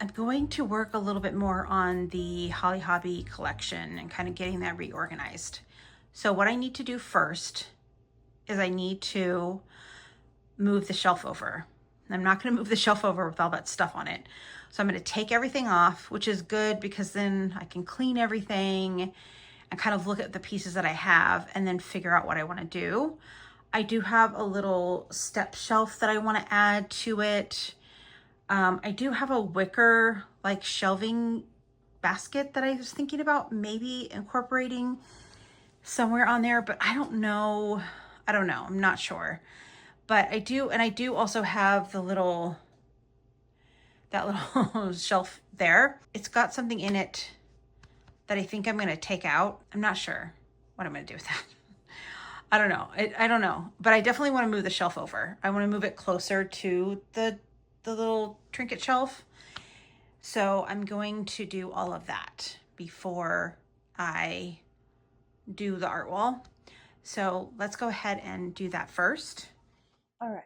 I'm going to work a little bit more on the Holly Hobbie collection and kind of getting that reorganized. So what I need to do first is I need to move the shelf over. I'm not going to move the shelf over with all that stuff on it. So I'm going to take everything off, which is good because then I can clean everything and kind of look at the pieces that I have and then figure out what I want to do. I do have a little step shelf that I want to add to it. I do have a wicker like shelving basket that I was thinking about maybe incorporating somewhere on there, but I don't know. I don't know. I'm not sure. But I do, and I do also have that little shelf there. It's got something in it that I think I'm going to take out. I'm not sure what I'm going to do with that. I don't know. I don't know, but I definitely want to move the shelf over. I want to move it closer to the little trinket shelf. So I'm going to do all of that before I do the art wall. So let's go ahead and do that first. All right.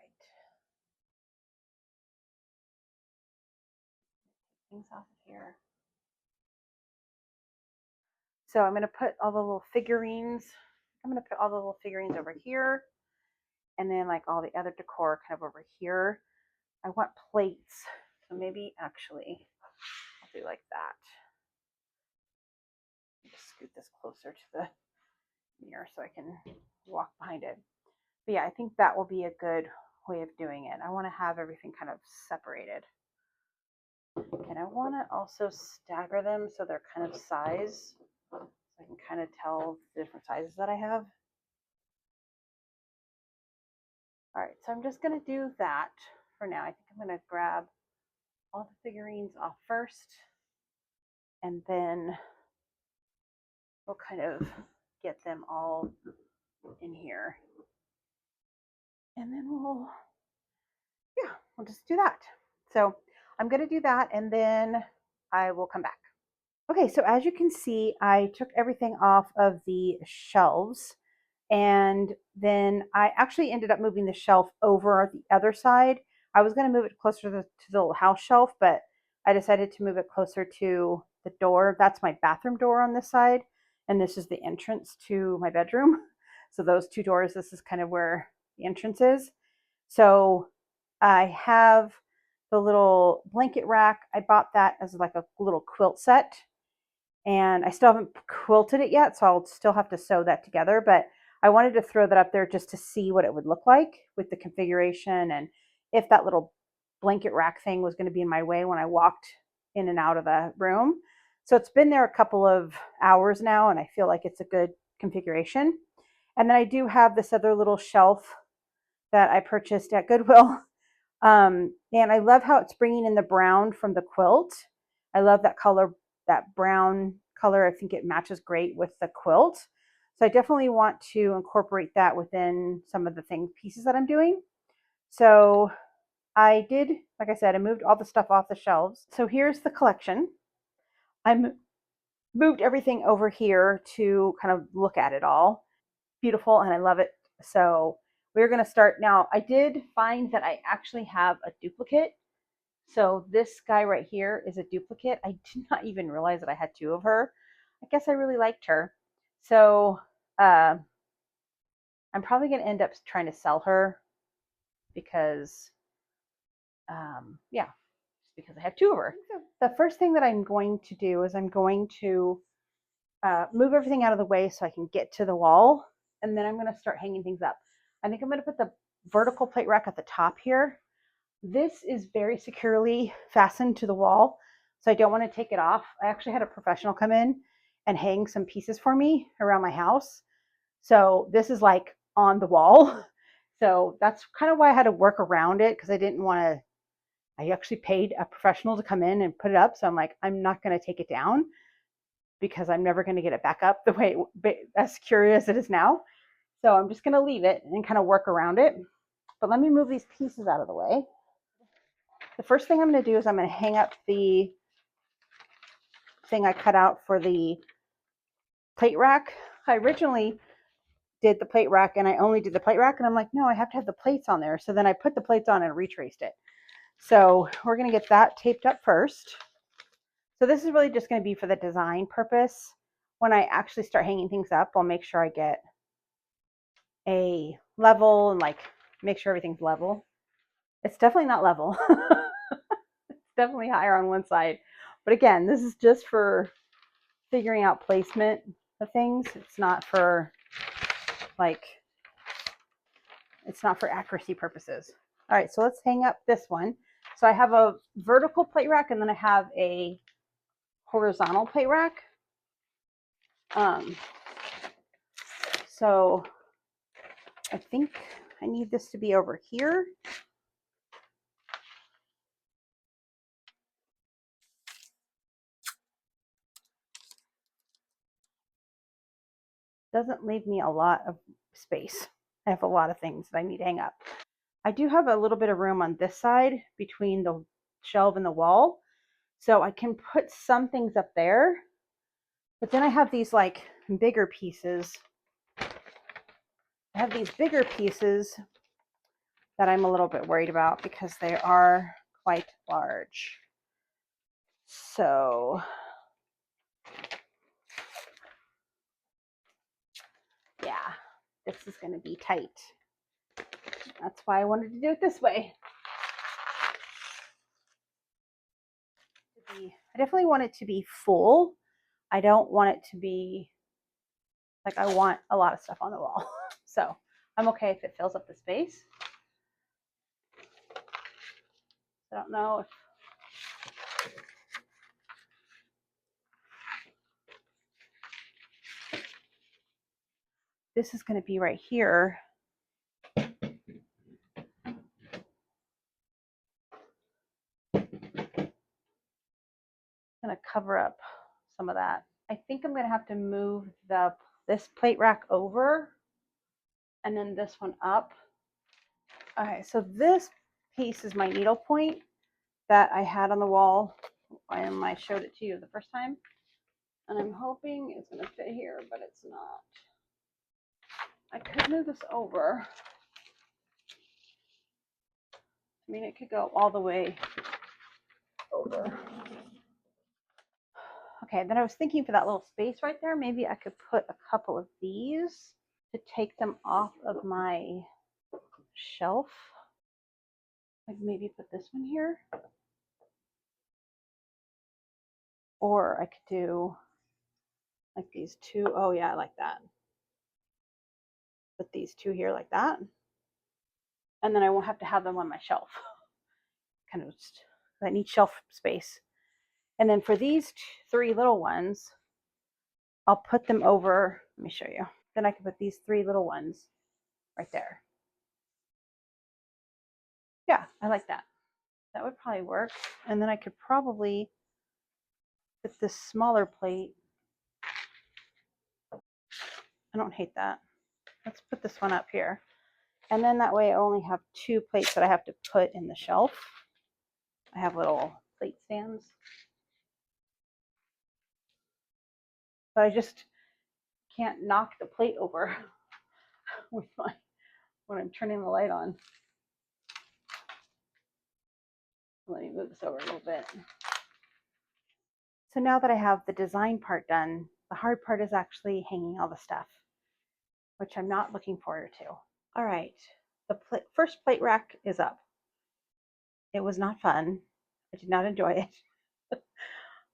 Things off of here. So I'm going to put all the little figurines. I'm going to put all the little figurines over here. And then like all the other decor kind of over here. I want plates. So maybe actually I'll do like that. Just scoot this closer to the mirror so I can walk behind it. But yeah, I think that will be a good way of doing it. I want to have everything kind of separated. And I want to also stagger them so they're kind of size. So I can kind of tell the different sizes that I have. All right, so I'm just going to do that for now. I think I'm going to grab all the figurines off first. And then we'll kind of get them all in here. And then we'll just do that. So I'm going to do that and then I will come back. Okay, so as you can see, I took everything off of the shelves and then I actually ended up moving the shelf over the other side. I was going to move it closer to the little house shelf, but I decided to move it closer to the door. That's my bathroom door on this side, and this is the entrance to my bedroom. So those two doors, this is kind of where the entrance is. So I have the little blanket rack. I bought that as like a little quilt set, and I still haven't quilted it yet, so I'll still have to sew that together, but I wanted to throw that up there just to see what it would look like with the configuration and if that little blanket rack thing was going to be in my way when I walked in and out of the room. So it's been there a couple of hours now, and I feel like it's a good configuration. And then I do have this other little shelf that I purchased at Goodwill. And I love how it's bringing in the brown from the quilt. I love that color, that brown color. I think it matches great with the quilt. So I definitely want to incorporate that within some of the pieces that I'm doing. So I did, like I said, I moved all the stuff off the shelves. So here's the collection. I moved everything over here to kind of look at it all. Beautiful, and I love it. So we're going to start now. I did find that I actually have a duplicate. So this guy right here is a duplicate. I did not even realize that I had two of her. I guess I really liked her. So I'm probably going to end up trying to sell her because, yeah, just because I have two of her. The first thing that I'm going to do is I'm going to move everything out of the way so I can get to the wall. And then I'm going to start hanging things up. I think I'm going to put the vertical plate rack at the top here. This is very securely fastened to the wall, so I don't want to take it off. I actually had a professional come in and hang some pieces for me around my house. So this is like on the wall. So that's kind of why I had to work around it, because I didn't want to, I actually paid a professional to come in and put it up. So I'm like, I'm not going to take it down because I'm never going to get it back up the way, as secure as it is now. So I'm just going to leave it and kind of work around it. But let me move these pieces out of the way. The first thing I'm going to do is I'm going to hang up the thing I cut out for the plate rack. I originally did the plate rack and I only did the plate rack, and I'm like, no, I have to have the plates on there. So then I put the plates on and retraced it. So we're going to get that taped up first. So this is really just going to be for the design purpose. When I actually start hanging things up, I'll make sure I get a level and like make sure everything's level. It's definitely not level. It's definitely higher on one side. But again, this is just for figuring out placement of things. It's not for like, it's not for accuracy purposes. All right, so let's hang up this one. So I have a vertical plate rack and then I have a horizontal plate rack. So I think I need this to be over here. Doesn't leave me a lot of space. I have a lot of things that I need to hang up. I do have a little bit of room on this side between the shelf and the wall. So I can put some things up there. But then I have these like bigger pieces. I have these bigger pieces that I'm a little bit worried about because they are quite large. So yeah, this is going to be tight. That's why I wanted to do it this way. I definitely want it to be full. I don't want it to be like I want a lot of stuff on the wall. So I'm okay if it fills up the space. I don't know if this is going to be right here. Going to cover up some of that. I think I'm going to have to move this plate rack over and then this one up. All right, so this piece is my needle point that I had on the wall when I showed it to you the first time. And I'm hoping it's going to fit here, but it's not. I could move this over. I mean, it could go all the way over. Okay, then I was thinking for that little space right there, maybe I could put a couple of these to take them off of my shelf. Like maybe put this one here. Or I could do like these two. Oh yeah, I like that. Put these two here like that. And then I won't have to have them on my shelf. Kind of just, I need shelf space. And then for these three little ones, I'll put them over. Let me show you. Then I can put these three little ones right there. Yeah, I like that. That would probably work. And then I could probably put this smaller plate. I don't hate that. Let's put this one up here. And then that way I only have two plates that I have to put in the shelf. I have little plate stands. But I just can't knock the plate over with when I'm turning the light on. Let me move this over a little bit. So now that I have the design part done, the hard part is actually hanging all the stuff, which I'm not looking forward to. All right, the first plate rack is up. It was not fun. I did not enjoy it.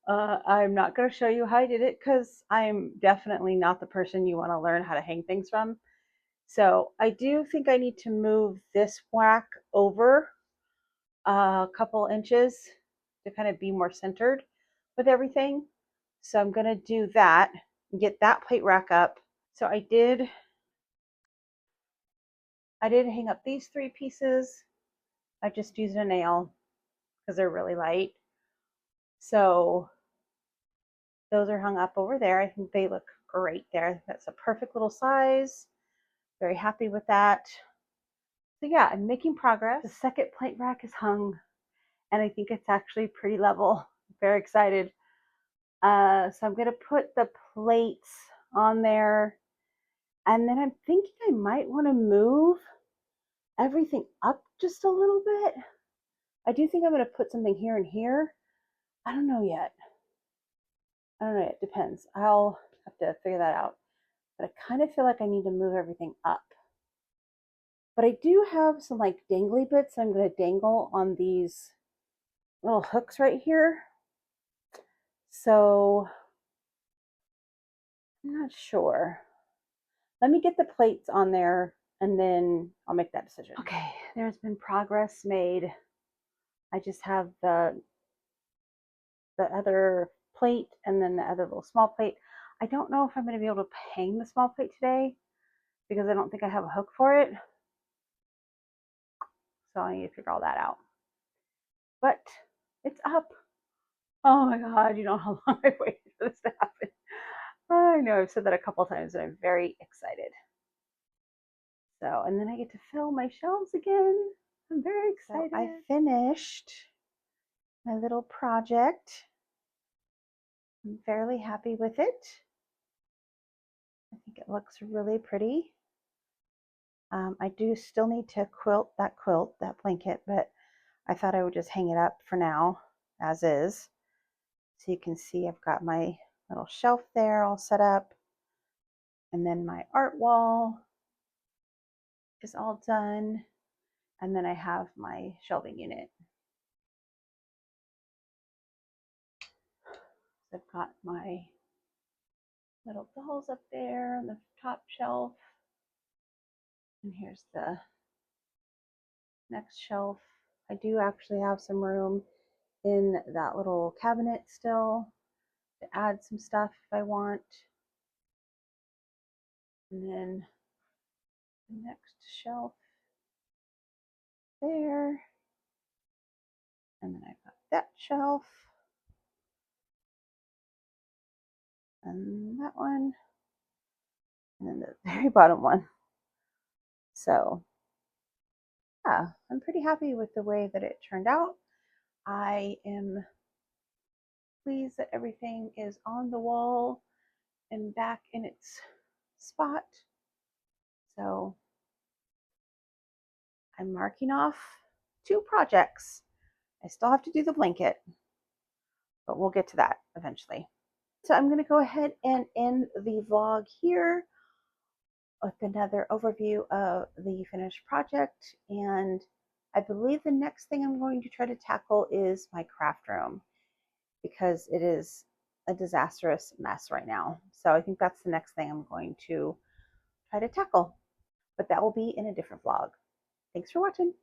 I'm not going to show you how I did it because I'm definitely not the person you want to learn how to hang things from. So I do think I need to move this rack over a couple inches to kind of be more centered with everything. So I'm going to do that and get that plate rack up. So I did hang up these three pieces. I just used a nail because they're really light. So those are hung up over there. I think they look great there. That's a perfect little size. Very happy with that. So yeah, I'm making progress. The second plate rack is hung and I think it's actually pretty level. Very excited. So I'm going to put the plates on there. And then I'm thinking I might want to move everything up just a little bit. I do think I'm going to put something here and here. I don't know yet. I don't know, it depends. I'll have to figure that out. But I kind of feel like I need to move everything up. But I do have some like dangly bits I'm going to dangle on these little hooks right here. So I'm not sure. Let me get the plates on there and then I'll make that decision. Okay, there's been progress made. I just have the other plate and then the other little small plate. I don't know if I'm going to be able to hang the small plate today because I don't think I have a hook for it. So I need to figure all that out. But it's up. Oh my God, you know how long I've waited for this to happen. I know I've said that a couple times and I'm very excited. So, and then I get to fill my shelves again. I'm very excited. So I finished my little project. I'm fairly happy with it. I think it looks really pretty. I do still need to quilt, that blanket, but I thought I would just hang it up for now as is. So you can see I've got my little shelf there all set up. And then my art wall is all done. And then I have my shelving unit. So I've got my little dolls up there on the top shelf. And here's the next shelf. I do actually have some room in that little cabinet still to add some stuff if I want. And then the next shelf there. And then I've got that shelf. And that one. And then the very bottom one. So yeah, I'm pretty happy with the way that it turned out. I am pleased that everything is on the wall and back in its spot. So I'm marking off 2 projects. I still have to do the blanket, but we'll get to that eventually. So I'm going to go ahead and end the vlog here with another overview of the finished project. And I believe the next thing I'm going to try to tackle is my craft room because it is a disastrous mess right now. So I think that's the next thing I'm going to try to tackle, but that will be in a different vlog. Thanks for watching.